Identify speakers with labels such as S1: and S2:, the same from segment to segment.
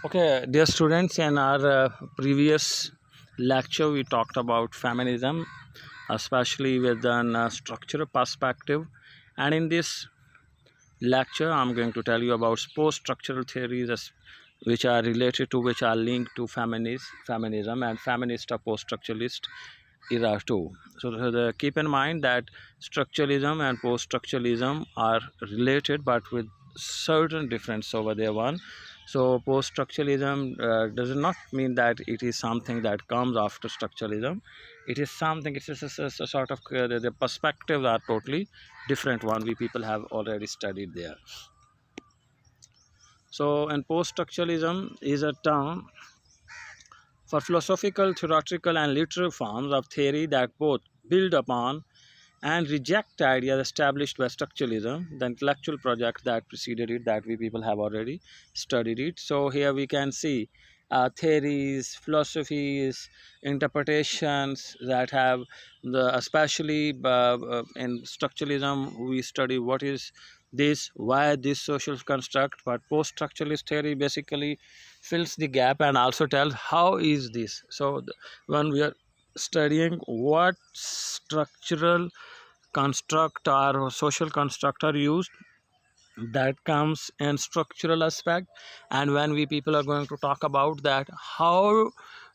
S1: Okay, dear students, in our previous lecture, we talked about feminism, especially with an structural perspective. And in this lecture, I'm going to tell you about post-structural theories, which are related to, which are linked to feminism, and feminist or post-structuralist era too. So keep in mind that structuralism and post-structuralism are related, but with certain difference over there. One, so post-structuralism does not mean that it is something that comes after structuralism. It is something. It's a sort of the perspectives are totally different one. We people have already studied there. So, and post-structuralism is a term for philosophical, theoretical, and literary forms of theory that both build upon and reject ideas established by structuralism, the intellectual project that preceded it, that we people have already studied it. So here we can see theories, philosophies, interpretations that have especially in structuralism, we study what is this, why this social construct, but post-structuralist theory basically fills the gap and also tells how is this. So when we are studying what structural construct or social construct are used, that comes in structural aspect. And when we people are going to talk about that, how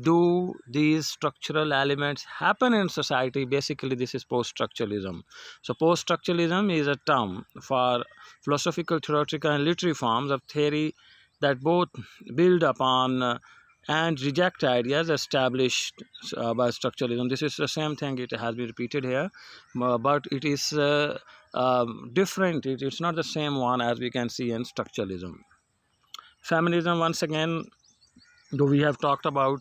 S1: do these structural elements happen in society, basically this is post-structuralism. So post-structuralism is a term for philosophical, theoretical, and literary forms of theory that both build upon and reject ideas established by structuralism. This is the same thing, it has been repeated here, but it is different. It's not the same one as we can see in structuralism. Feminism, once again, though we have talked about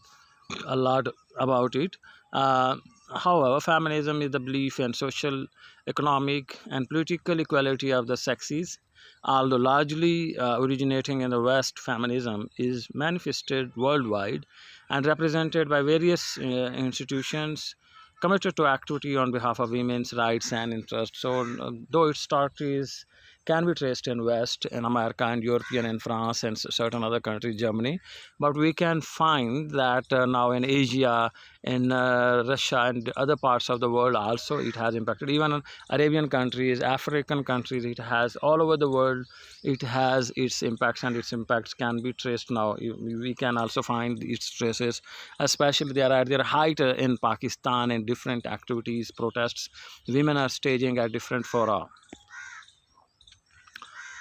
S1: a lot about it. However, feminism is the belief in social, economic, and political equality of the sexes. Although largely originating in the West, feminism is manifested worldwide and represented by various institutions committed to activity on behalf of women's rights and interests. So, though its start is can be traced in West, in America and European, in France and certain other countries, Germany, but we can find that now in Asia, in Russia and other parts of the world also it has impacted. Even in Arabian countries, African countries, it has all over the world. It has its impacts, and its impacts can be traced now. We can also find its traces, especially they are at their height in Pakistan, in different activities, protests. Women are staging at different fora.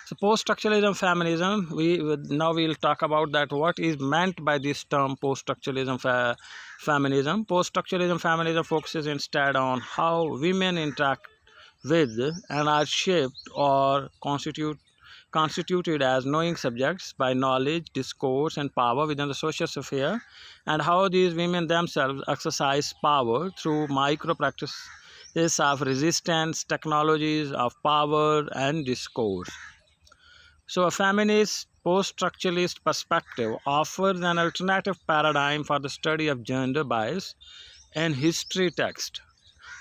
S1: So post-structuralism feminism, now we'll talk about that what is meant by this term post-structuralism feminism. Post-structuralism feminism focuses instead on how women interact with and are shaped or constituted as knowing subjects by knowledge, discourse, and power within the social sphere, and how these women themselves exercise power through micro practices of resistance, technologies of power, and discourse. So, a feminist post-structuralist perspective offers an alternative paradigm for the study of gender bias in history text.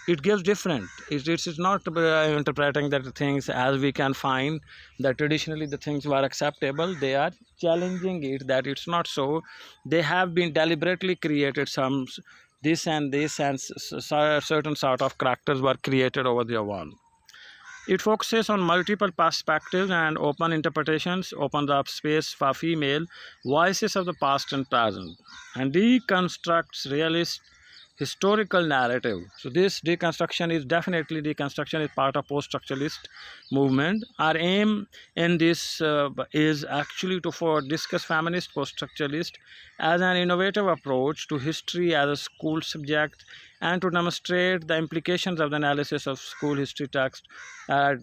S1: It gives different. It is not interpreting that the things as we can find that traditionally the things were acceptable. They are challenging it that it's not so. They have been deliberately created some this and this, and certain sort of characters were created over the one. It focuses on multiple perspectives and open interpretations, opens up space for female voices of the past and present, and deconstructs realist historical narrative. So this deconstruction is part of post-structuralist movement. Our aim in this is actually to discuss feminist post-structuralist as an innovative approach to history as a school subject, and to demonstrate the implications of the analysis of school history text,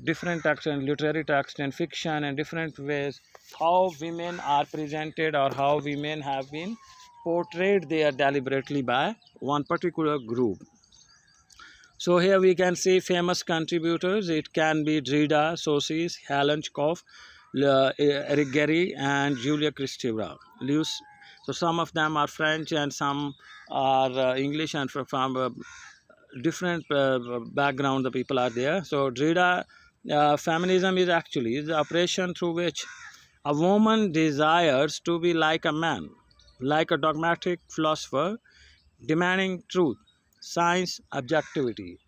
S1: different texts and literary text and fiction, and different ways how women are presented or how women have been portrayed there deliberately by one particular group. So here we can see famous contributors. It can be Drida, Sosis, Helen Koff, Eric Gary, and Julia Kristeva. So some of them are French and some are English, and from different background the people are there. So Drida feminism is actually the operation through which A woman desires to be like a man, like a dogmatic philosopher, demanding truth, science, objectivity.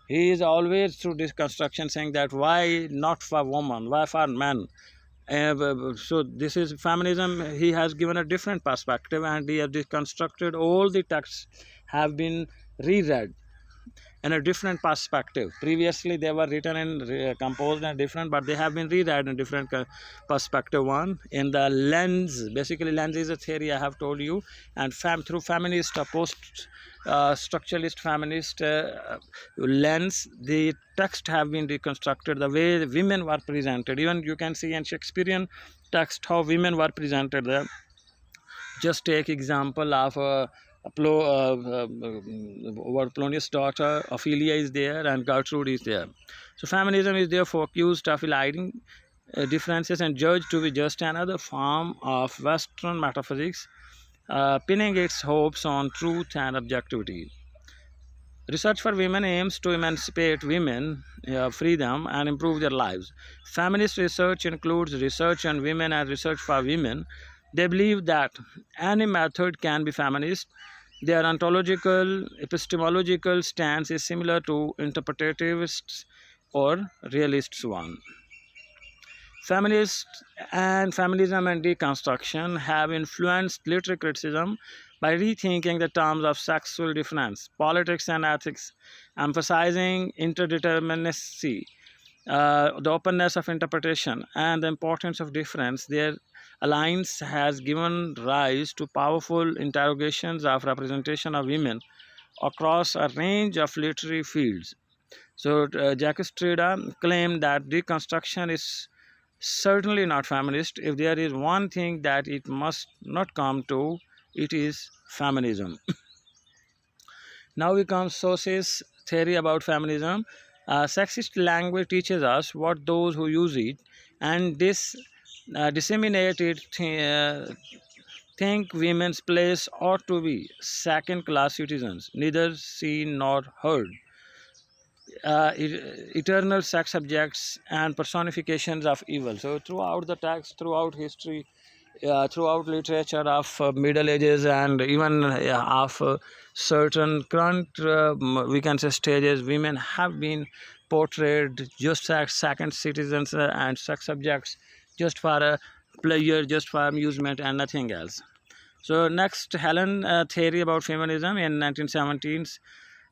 S1: He is always through this construction saying that why not for woman, why for men? So this is feminism. He has given a different perspective, and he has deconstructed all the texts have been reread in a different perspective. Previously, they were written and composed and different, but they have been reread in different perspective. One in the lens, basically, lens is a theory I have told you, and through feminist, post structuralist feminist lens, the text have been reconstructed. The way women were presented, even you can see in Shakespearean text how women were presented there. Just take example of Polonius' daughter Ophelia is there and Gertrude is there. So feminism is therefore accused of eliding differences and judged to be just another form of Western metaphysics, pinning its hopes on truth and objectivity. Research for Women aims to emancipate women, freedom, and improve their lives. Feminist research includes research on women and research for women. They believe that any method can be feminist. Their ontological, epistemological stance is similar to interpretivists or realists' one. Feminists and feminism and deconstruction have influenced literary criticism by rethinking the terms of sexual difference, politics, and ethics, emphasizing interdeterminacy, the openness of interpretation, and the importance of difference. Their alliance has given rise to powerful interrogations of representation of women across a range of literary fields. So, Jacques Derrida claimed that deconstruction is certainly not feminist. If there is one thing that it must not come to, it is feminism. Now we come sources theory about feminism. Sexist language teaches us what those who use it and disseminate it think women's place ought to be second-class citizens, neither seen nor heard. Eternal sex objects and personifications of evil. So throughout the text, throughout history, throughout literature of Middle Ages and even of certain current, we can say stages, women have been portrayed just as second citizens and sex objects, just for pleasure, just for amusement, and nothing else. So next, Helen theory about feminism in 1917s.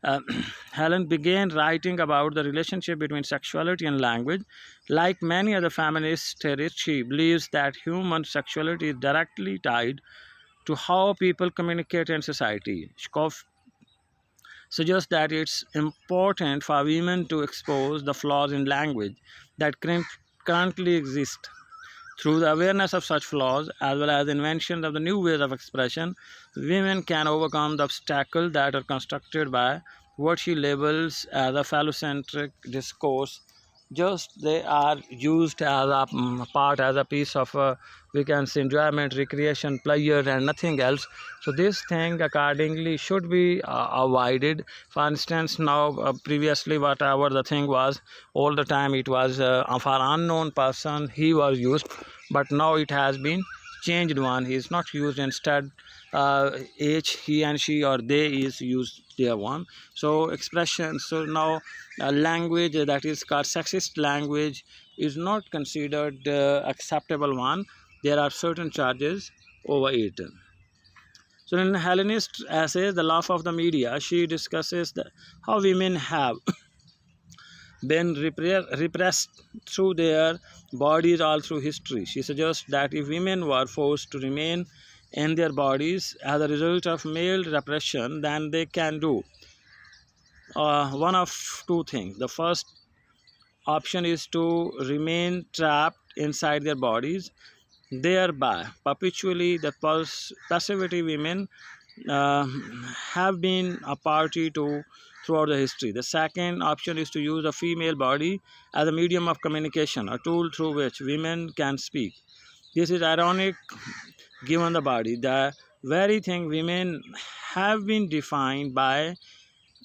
S1: uh, Helen began writing about the relationship between sexuality and language. Like many other feminist theorists, she believes that human sexuality is directly tied to how people communicate in society. Schkoff suggests that it's important for women to expose the flaws in language that currently exist. Through the awareness of such flaws, as well as invention of the new ways of expression, women can overcome the obstacles that are constructed by what she labels as a phallocentric discourse. Just they are used as a part, as a piece of we can say enjoyment, recreation, pleasure, and nothing else. So this thing accordingly should be avoided. For instance, now previously whatever the thing was, all the time it was for unknown person he was used, but now it has been changed one. He is not used, instead h, he and she or they is used there one. So expression, so now language that is called sexist language is not considered acceptable one. There are certain charges over it. So in Hellenist essay, The Laugh of the Media, she discusses how women have been repressed through their bodies all through history. She suggests that if women were forced to remain in their bodies as a result of male repression, then they can do one of two things. The first option is to remain trapped inside their bodies, thereby perpetually the passivity women uh, have been a party to throughout the history. The second option is to use the female body as a medium of communication, a tool through which women can speak. This is ironic given the body, the very thing women have been defined by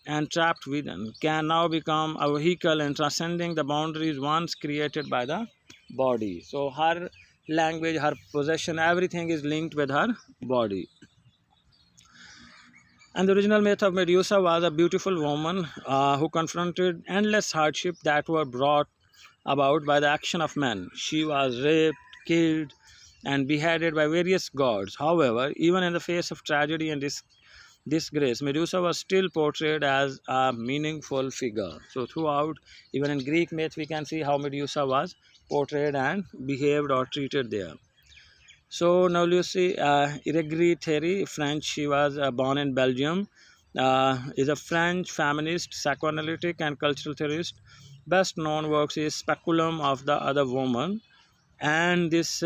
S1: and trapped within can now become a vehicle in transcending the boundaries once created by the body. So her language, her possession, everything is linked with her body. And the original myth of Medusa was a beautiful woman who confronted endless hardship that were brought about by the action of men. She was raped, killed, and beheaded by various gods. However, even in the face of tragedy and disgrace, Medusa was still portrayed as a meaningful figure. So, throughout, even in Greek myth, we can see how Medusa was portrayed and behaved or treated there. So now Lucy Iregri Theory, French, she was born in Belgium, is a French feminist, psychoanalytic and cultural theorist. Best known works is Speculum of the Other Woman and this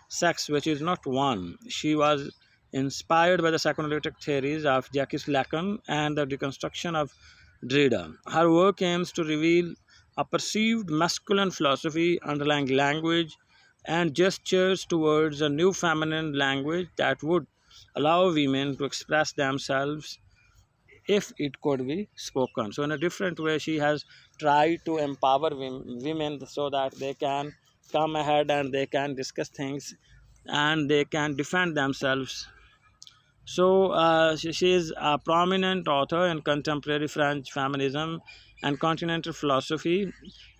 S1: sex which is not one. She was inspired by the psychoanalytic theories of Jacques Lacan and the deconstruction of Derrida. Her work aims to reveal a perceived masculine philosophy underlying language and gestures towards a new feminine language that would allow women to express themselves if it could be spoken. So, in a different way, she has tried to empower women so that they can come ahead and they can discuss things and they can defend themselves. So, she is a prominent author in contemporary French feminism and continental philosophy.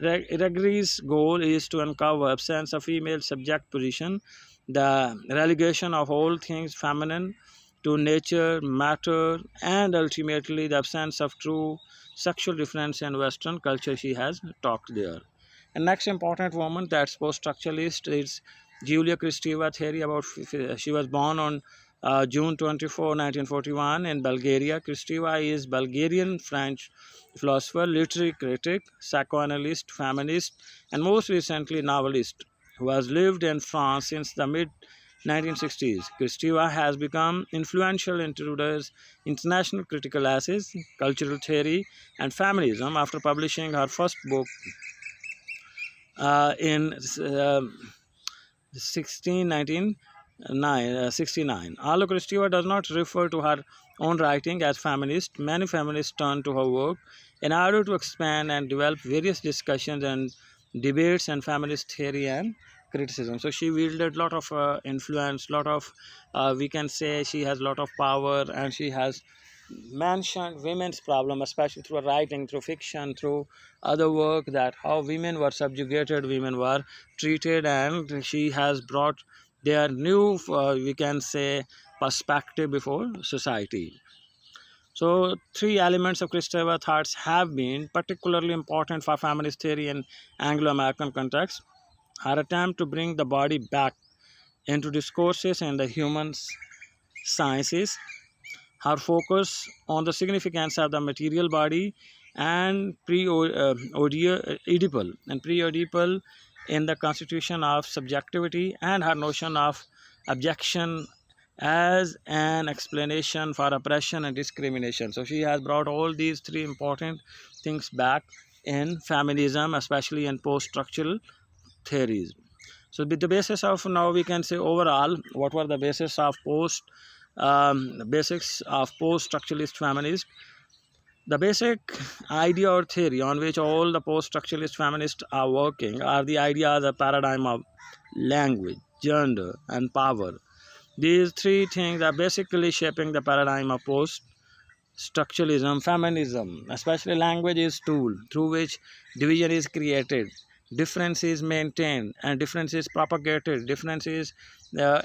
S1: Regri's goal is to uncover absence of female subject position, the relegation of all things feminine to nature, matter, and ultimately the absence of true sexual difference in Western culture. She has talked there. And next important woman that's post-structuralist is Julia Kristeva theory about she was born on June 24, 1941 in Bulgaria. Kristeva is Bulgarian French philosopher, literary critic, psychoanalyst, feminist, and most recently novelist who has lived in France since the mid 1960s. Kristeva has become influential in today's international critical essays, cultural theory, and feminism after publishing her first book in 69. Although Kristeva does not refer to her own writing as feminist, many feminists turn to her work in order to expand and develop various discussions and debates and feminist theory and criticism. So she wielded a lot of influence, lot of we can say she has a lot of power, and she has mentioned women's problem, especially through writing, through fiction, through other work, that how women were subjugated, women were treated, and she has brought their new, we can say, perspective before society. So, three elements of Kristeva thoughts have been particularly important for feminist theory in Anglo-American context. Her attempt to bring the body back into discourses in the human sciences, her focus on the significance of the material body and pre-Oedipal in the constitution of subjectivity, and her notion of objection as an explanation for oppression and discrimination. So she has brought all these three important things back in feminism, especially in post-structural theories. So, with the basis of, now we can say overall, what were the basis of basics of post-structuralist feminism? The basic idea or theory on which all the post-structuralist feminists are working are the ideas, a paradigm of language, gender, and power. These three things are basically shaping the paradigm of post-structuralism feminism. Especially language is tool through which division is created, difference is maintained, and difference is propagated, difference is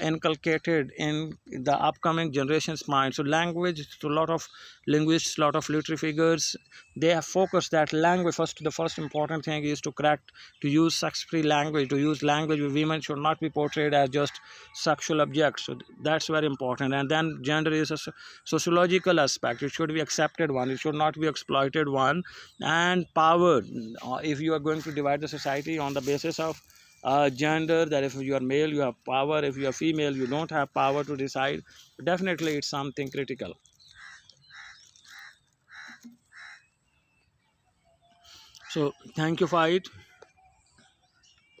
S1: inculcated in the upcoming generation's mind. So language, to a lot of linguists, lot of literary figures, they have focused that language first. The first important thing is to correct, to use sex-free language, to use language where women should not be portrayed as just sexual objects. So that's very important. And then gender is a sociological aspect. It should be accepted one, it should not be exploited one. And power, if you are going to divide the society on the basis of gender, that if you are male you have power, if you are female you don't have power to decide, definitely it's something critical. So thank you for it.